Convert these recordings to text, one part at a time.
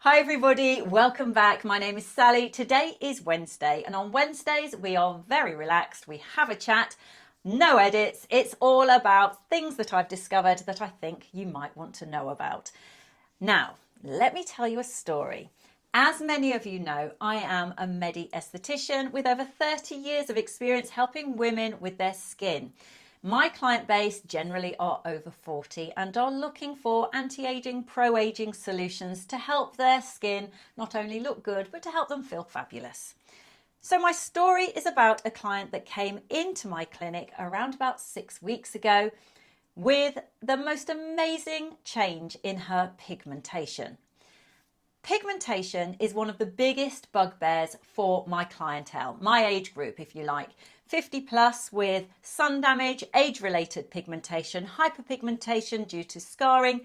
Hi everybody, welcome back. My name is Sally. Today is Wednesday, and on Wednesdays we are very relaxed. We have a chat, no edits. It's all about things that I've discovered that I think you might want to know about. Now, let me tell you a story. As many of you know, I am a medi-esthetician with over 30 years of experience helping women with their skin. My client base generally are over 40 and are looking for anti-aging, pro-aging solutions to help their skin not only look good, but to help them feel fabulous. So my story is about a client that came into my clinic around about 6 weeks ago with the most amazing change in her pigmentation. Pigmentation is one of the biggest bugbears for my clientele, my age group, if you like. 50 plus with sun damage, age-related pigmentation, hyperpigmentation due to scarring,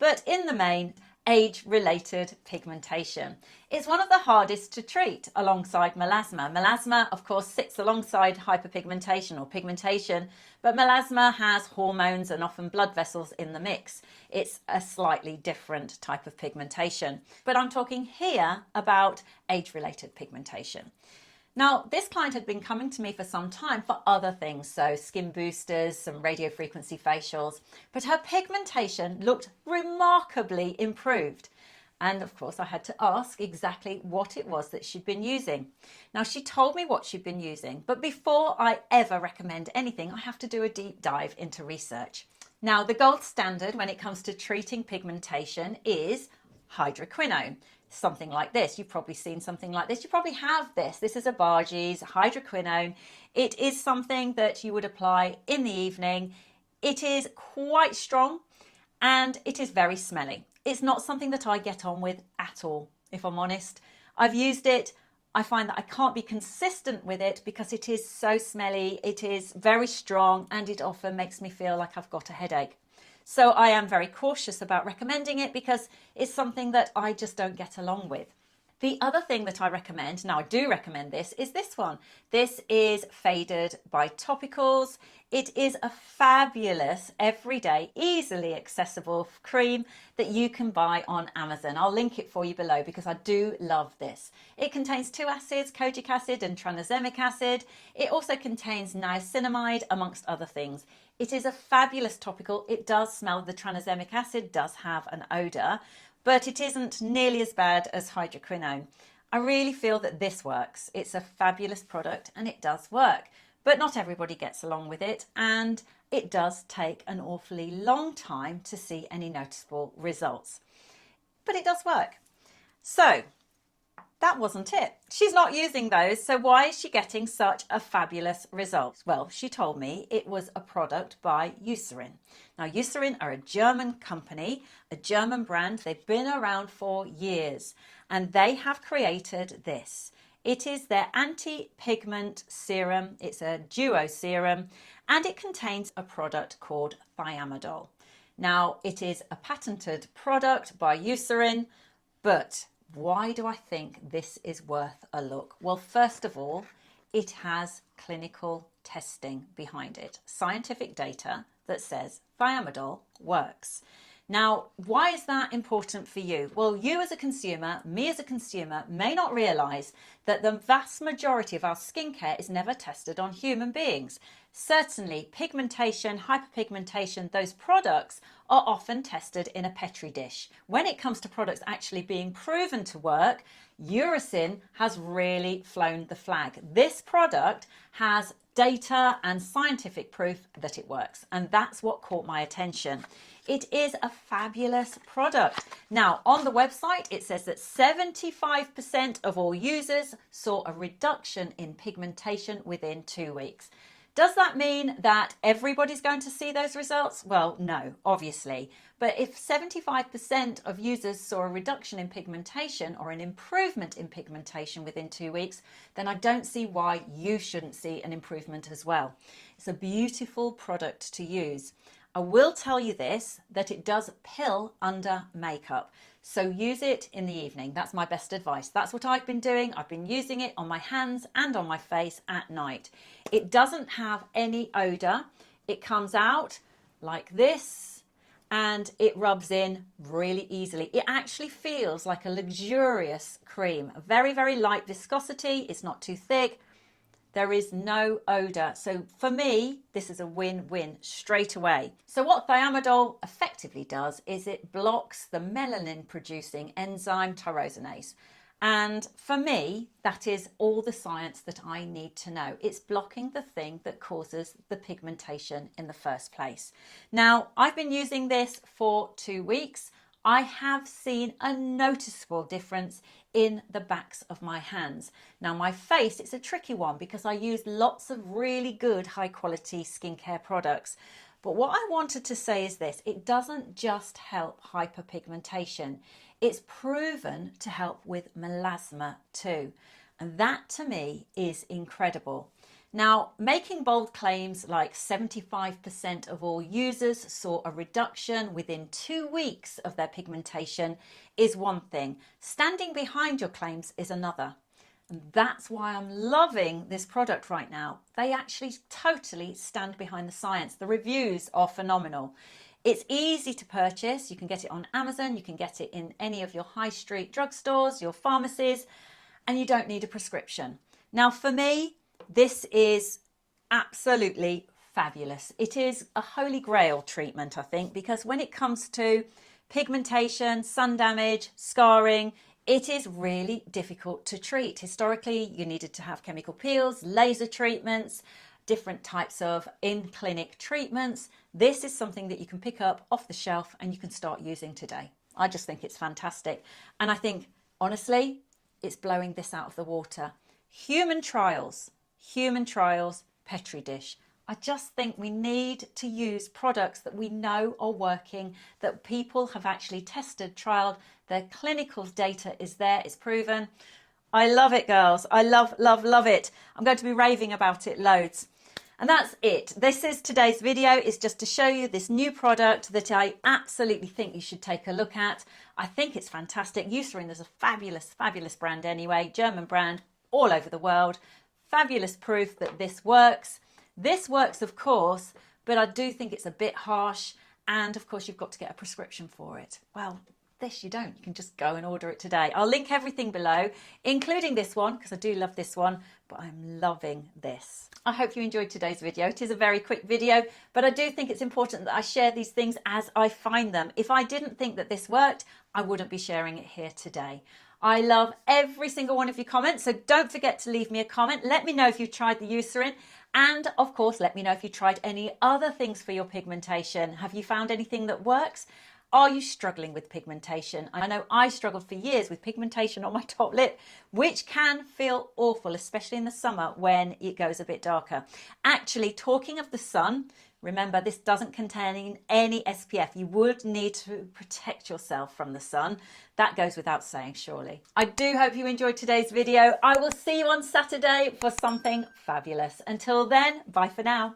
but in the main, age-related pigmentation. It's one of the hardest to treat alongside melasma. Melasma, of course, sits alongside hyperpigmentation or pigmentation, but melasma has hormones and often blood vessels in the mix. It's a slightly different type of pigmentation. But I'm talking here about age-related pigmentation. Now, this client had been coming to me for some time for other things, so skin boosters, some radiofrequency facials, but her pigmentation looked remarkably improved. And of course, I had to ask exactly what it was that she'd been using. Now, she told me what she'd been using, but before I ever recommend anything, I have to do a deep dive into research. Now, the gold standard when it comes to treating pigmentation is hydroquinone. Something like this. You've probably seen something like this. You probably have this. This is a Bargie's hydroquinone. It is something that you would apply in the evening. It is quite strong and it is very smelly. It's not something that I get on with at all, if I'm honest. I've used it. I find that I can't be consistent with it because it is so smelly. It is very strong and it often makes me feel like I've got a headache. So I am very cautious about recommending it because it's something that I just don't get along with. The other thing that I recommend, now I do recommend this, is this one. This is Faded by Topicals. It is a fabulous, everyday, easily accessible cream that you can buy on Amazon. I'll link it for you below because I do love this. It contains 2 acids, kojic acid and tranexamic acid. It also contains niacinamide, amongst other things. It is a fabulous topical. It does smell, the tranexamic acid does have an odour, but it isn't nearly as bad as hydroquinone. I really feel that this works. It's a fabulous product and it does work, but not everybody gets along with it, and it does take an awfully long time to see any noticeable results. But it does work. So that wasn't it. She's not using those, so why is she getting such a fabulous result? Well, she told me it was a product by Eucerin. Now, Eucerin are a German company, a German brand. They've been around for years, and they have created this. It is their anti-pigment serum. It's a duo serum, and it contains a product called Thiamidol. Now, it is a patented product by Eucerin, but why do I think this is worth a look? Well, first of all, it has clinical testing behind it, scientific data that says Thiamidol works. Now, why is that important for you? Well, you as a consumer, me as a consumer, may not realise that the vast majority of our skincare is never tested on human beings. Certainly, pigmentation, hyperpigmentation, those products are often tested in a Petri dish. When it comes to products actually being proven to work, Eucerin has really flown the flag. This product has data and scientific proof that it works, and that's what caught my attention. It is a fabulous product. Now, on the website, it says that 75% of all users saw a reduction in pigmentation within 2 weeks. Does that mean that everybody's going to see those results? Well, no, obviously. But if 75% of users saw a reduction in pigmentation or an improvement in pigmentation within 2 weeks, then I don't see why you shouldn't see an improvement as well. It's a beautiful product to use. I will tell you this, that it does pill under makeup. So use it in the evening. That's my best advice. That's what I've been doing. I've been using it on my hands and on my face at night. It doesn't have any odour. It comes out like this and it rubs in really easily. It actually feels like a luxurious cream. Very, very light viscosity. It's not too thick. There is no odour. So for me, this is a win-win straight away. So what Thiamidol effectively does is it blocks the melanin-producing enzyme tyrosinase. And for me, that is all the science that I need to know. It's blocking the thing that causes the pigmentation in the first place. Now, I've been using this for 2 weeks. I have seen a noticeable difference in the backs of my hands. Now, my face, it's a tricky one because I use lots of really good high quality skincare products. But what I wanted to say is this: it doesn't just help hyperpigmentation. It's proven to help with melasma too. And that to me is incredible. Now, making bold claims like 75% of all users saw a reduction within 2 weeks of their pigmentation is one thing. Standing behind your claims is another. And that's why I'm loving this product right now. They actually totally stand behind the science. The reviews are phenomenal. It's easy to purchase. You can get it on Amazon. You can get it in any of your high street drugstores, your pharmacies, and you don't need a prescription. Now, for me, this is absolutely fabulous. It is a holy grail treatment, I think, because when it comes to pigmentation, sun damage, scarring, it is really difficult to treat. Historically, you needed to have chemical peels, laser treatments, different types of in-clinic treatments. This is something that you can pick up off the shelf and you can start using today. I just think it's fantastic. And I think, honestly, it's blowing this out of the water. Human trials, Petri dish. I just think we need to use products that we know are working, that people have actually tested, trialed, their clinical data is there, it's proven. I love it, girls. I love it. I'm going to be raving about it loads. And that's it. This is today's video. It's just to show you this new product that I absolutely think you should take a look at. I think it's fantastic. Eucerin is a fabulous brand anyway, German brand, all over the world. Fabulous proof that this works. This works, of course, but I do think it's a bit harsh. And of course, you've got to get a prescription for it. Well, this you don't. You can just go and order it today. I'll link everything below, including this one, because I do love this one, but I'm loving this. I hope you enjoyed today's video. It is a very quick video, but I do think it's important that I share these things as I find them. If I didn't think that this worked, I wouldn't be sharing it here today. I love every single one of your comments, so don't forget to leave me a comment. Let me know if you've tried the Eucerin, and of course, let me know if you tried any other things for your pigmentation. Have you found anything that works? Are you struggling with pigmentation? I know I struggled for years with pigmentation on my top lip, which can feel awful, especially in the summer when it goes a bit darker. Actually, talking of the sun, remember this doesn't contain any SPF. You would need to protect yourself from the sun. That goes without saying, surely. I do hope you enjoyed today's video. I will see you on Saturday for something fabulous. Until then, bye for now.